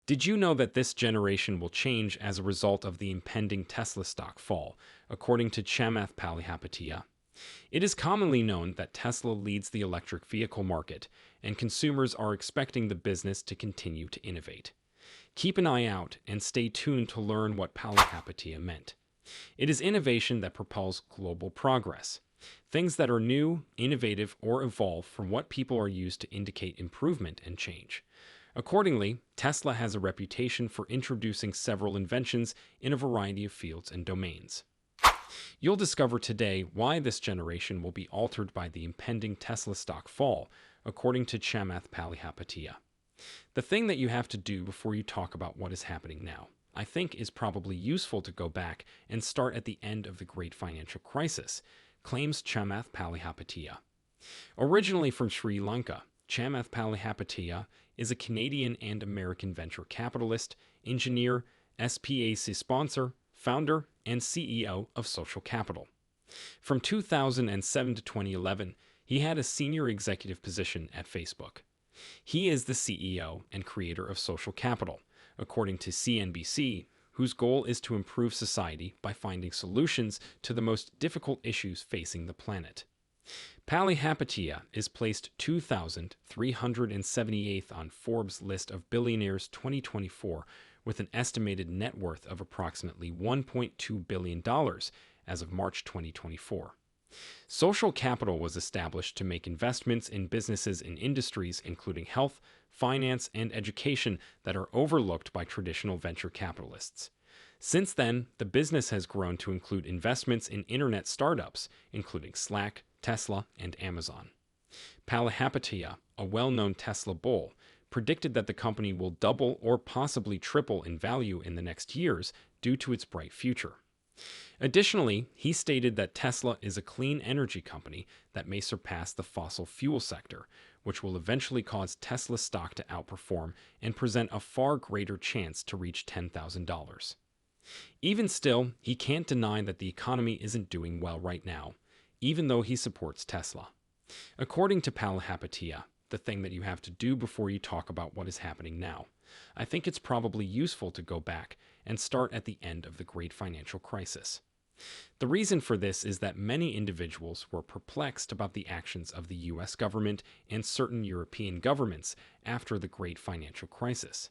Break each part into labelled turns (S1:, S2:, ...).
S1: Did you know that this generation will change as a result of the impending Tesla stock fall, according to Chamath Palihapitiya? It is commonly known that Tesla leads the electric vehicle market, and consumers are expecting the business to continue to innovate. Keep an eye out and stay tuned to learn what Palihapitiya meant. It is innovation that propels global progress. Things that are new, innovative, or evolve from what people are used to indicate improvement and change. Accordingly, Tesla has a reputation for introducing several inventions in a variety of fields and domains. You'll discover today why this generation will be altered by the impending Tesla stock fall, according to Chamath Palihapitiya. The thing that you have to do before you talk about what is happening now, I think, is probably useful to go back and start at the end of the great financial crisis, claims Chamath Palihapitiya. Originally from Sri Lanka, Chamath Palihapitiya is a Canadian and American venture capitalist, engineer, SPAC sponsor, founder, and CEO of Social Capital. From 2007 to 2011, he had a senior executive position at Facebook. He is the CEO and creator of Social Capital, according to CNBC, whose goal is to improve society by finding solutions to the most difficult issues facing the planet. Palihapitiya is placed 2,378th on Forbes' list of billionaires 2024 with an estimated net worth of approximately $1.2 billion as of March 2024. Social Capital was established to make investments in businesses in industries including health, finance, and education that are overlooked by traditional venture capitalists. Since then, the business has grown to include investments in internet startups, including Slack, Tesla, and Amazon. Palihapitiya, a well-known Tesla bull, predicted that the company will double or possibly triple in value in the next years due to its bright future. Additionally, he stated that Tesla is a clean energy company that may surpass the fossil fuel sector, which will eventually cause Tesla stock to outperform and present a far greater chance to reach $10,000. Even still, he can't deny that the economy isn't doing well right now, even though he supports Tesla. According to Palihapitiya, the thing that you have to do before you talk about what is happening now, I think it's probably useful to go back and start at the end of the great financial crisis. The reason for this is that many individuals were perplexed about the actions of the US government and certain European governments after the great financial crisis.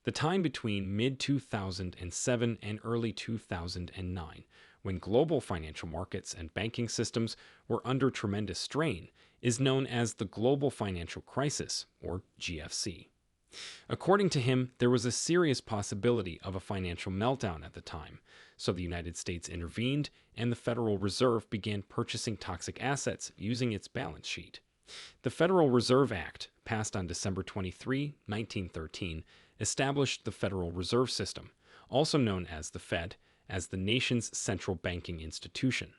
S1: The time between mid-2007 and early 2009, when global financial markets and banking systems were under tremendous strain, is known as the Global Financial Crisis, or GFC. According to him, there was a serious possibility of a financial meltdown at the time, so the United States intervened and the Federal Reserve began purchasing toxic assets using its balance sheet. The Federal Reserve Act, passed on December 23, 1913, established the Federal Reserve System, also known as the Fed, as the nation's central banking institution.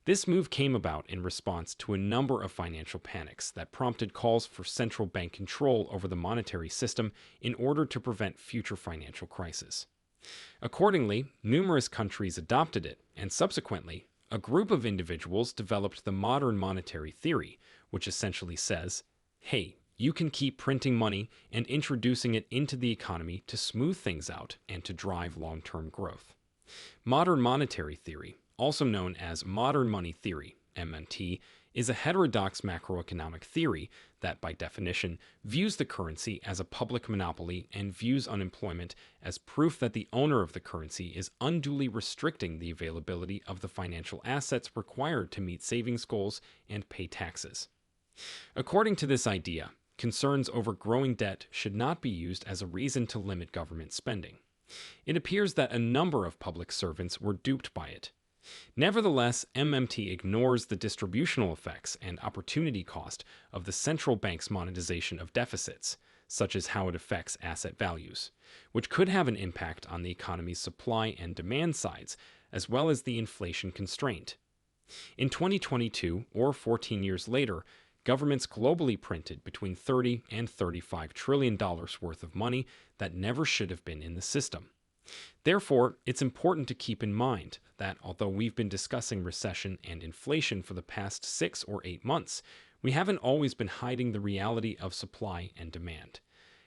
S1: This move came about in response to a number of financial panics that prompted calls for central bank control over the monetary system in order to prevent future financial crises. Accordingly, numerous countries adopted it, and subsequently, a group of individuals developed the modern monetary theory, which essentially says, hey, you can keep printing money and introducing it into the economy to smooth things out and to drive long-term growth. Modern monetary theory, also known as modern money theory, MMT, is a heterodox macroeconomic theory that, by definition, views the currency as a public monopoly and views unemployment as proof that the owner of the currency is unduly restricting the availability of the financial assets required to meet savings goals and pay taxes. According to this idea, concerns over growing debt should not be used as a reason to limit government spending. It appears that a number of public servants were duped by it. Nevertheless, MMT ignores the distributional effects and opportunity cost of the central bank's monetization of deficits, such as how it affects asset values, which could have an impact on the economy's supply and demand sides, as well as the inflation constraint. In 2022, or 14 years later, governments globally printed between $30 and $35 trillion worth of money that never should have been in the system. Therefore, it's important to keep in mind that although we've been discussing recession and inflation for the past 6 or 8 months, we haven't always been hiding the reality of supply and demand.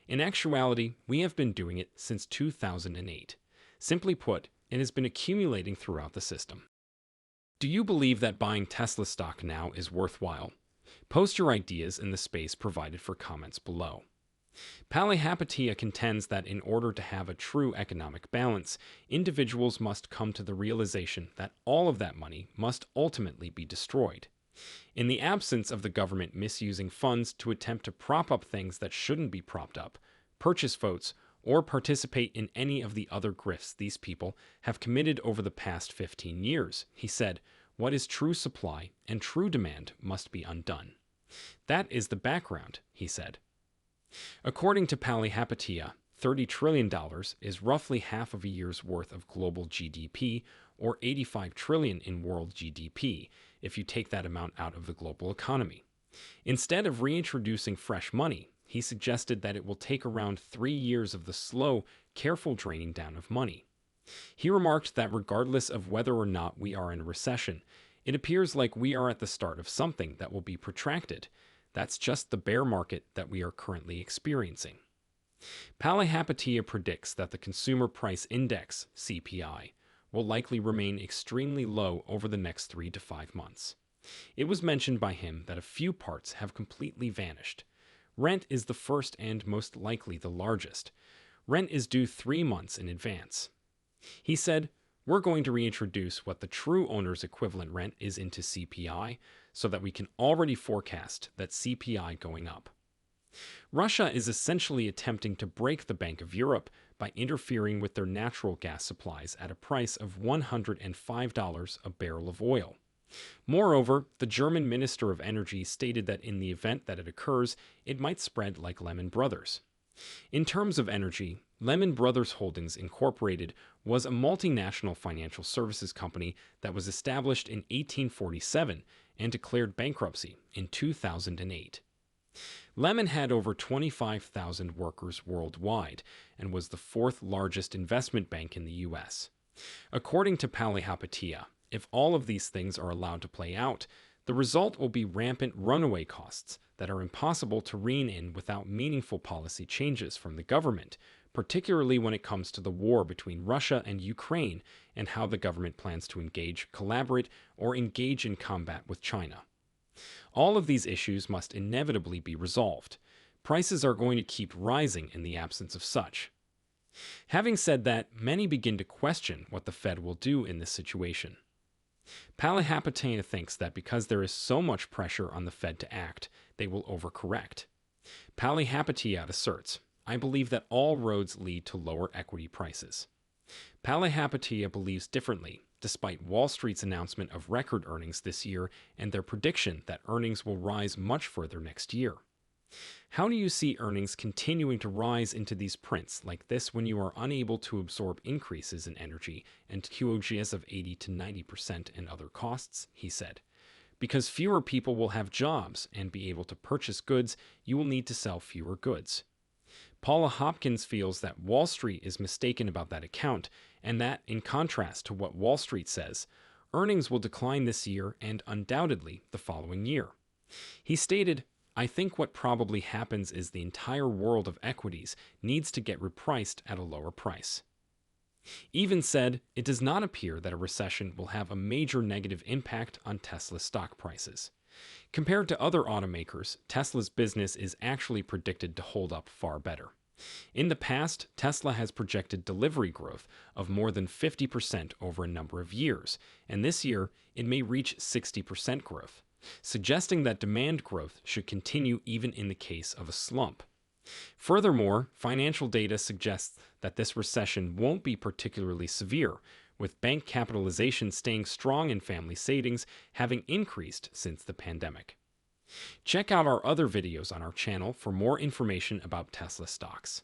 S1: In actuality, we have been doing it since 2008. Simply put, it has been accumulating throughout the system. Do you believe that buying Tesla stock now is worthwhile? Post your ideas in the space provided for comments below. Palihapitiya contends that in order to have a true economic balance, individuals must come to the realization that all of that money must ultimately be destroyed. In the absence of the government misusing funds to attempt to prop up things that shouldn't be propped up, purchase votes, or participate in any of the other grifts these people have committed over the past 15 years, he said, what is true supply and true demand must be undone. That is the background, he said. According to Palihapitiya, $30 trillion is roughly half of a year's worth of global GDP, or $85 trillion in world GDP, if you take that amount out of the global economy. Instead of reintroducing fresh money, he suggested that it will take around 3 years of the slow, careful draining down of money. He remarked that regardless of whether or not we are in a recession, it appears like we are at the start of something that will be protracted. That's just the bear market that we are currently experiencing. Palihapitiya predicts that the Consumer Price Index, CPI, will likely remain extremely low over the next 3 to 5 months. It was mentioned by him that a few parts have completely vanished. Rent is the first and most likely the largest. Rent is due 3 months in advance. He said, we're going to reintroduce what the true owner's equivalent rent is into CPI so that we can already forecast that CPI going up. Russia is essentially attempting to break the Bank of Europe by interfering with their natural gas supplies at a price of $105 a barrel of oil. Moreover, the German Minister of Energy stated that in the event that it occurs, it might spread like Lehman Brothers. In terms of energy, Lehman Brothers Holdings Incorporated was a multinational financial services company that was established in 1847 and declared bankruptcy in 2008. Lehman had over 25,000 workers worldwide and was the 4th largest investment bank in the U.S. According to Palihapitiya, if all of these things are allowed to play out, the result will be rampant runaway costs that are impossible to rein in without meaningful policy changes from the government, particularly when it comes to the war between Russia and Ukraine and how the government plans to engage, collaborate, or engage in combat with China. All of these issues must inevitably be resolved. Prices are going to keep rising in the absence of such. Having said that, many begin to question what the Fed will do in this situation. Palihapitiya thinks that because there is so much pressure on the Fed to act, they will overcorrect. Palihapitiya asserts, I believe that all roads lead to lower equity prices. Palihapitiya believes differently, despite Wall Street's announcement of record earnings this year and their prediction that earnings will rise much further next year. How do you see earnings continuing to rise into these prints like this when you are unable to absorb increases in energy and QoGs of 80 to 90% and other costs, he said. Because fewer people will have jobs and be able to purchase goods, you will need to sell fewer goods. Paula Hopkins feels that Wall Street is mistaken about that account, and that, in contrast to what Wall Street says, earnings will decline this year and undoubtedly the following year. He stated, I think what probably happens is the entire world of equities needs to get repriced at a lower price. Even said, it does not appear that a recession will have a major negative impact on Tesla stock prices. Compared to other automakers, Tesla's business is actually predicted to hold up far better. In the past, Tesla has projected delivery growth of more than 50% over a number of years, and this year it may reach 60% growth, suggesting that demand growth should continue even in the case of a slump. Furthermore, financial data suggests that this recession won't be particularly severe, with bank capitalization staying strong and family savings having increased since the pandemic. Check out our other videos on our channel for more information about Tesla stocks.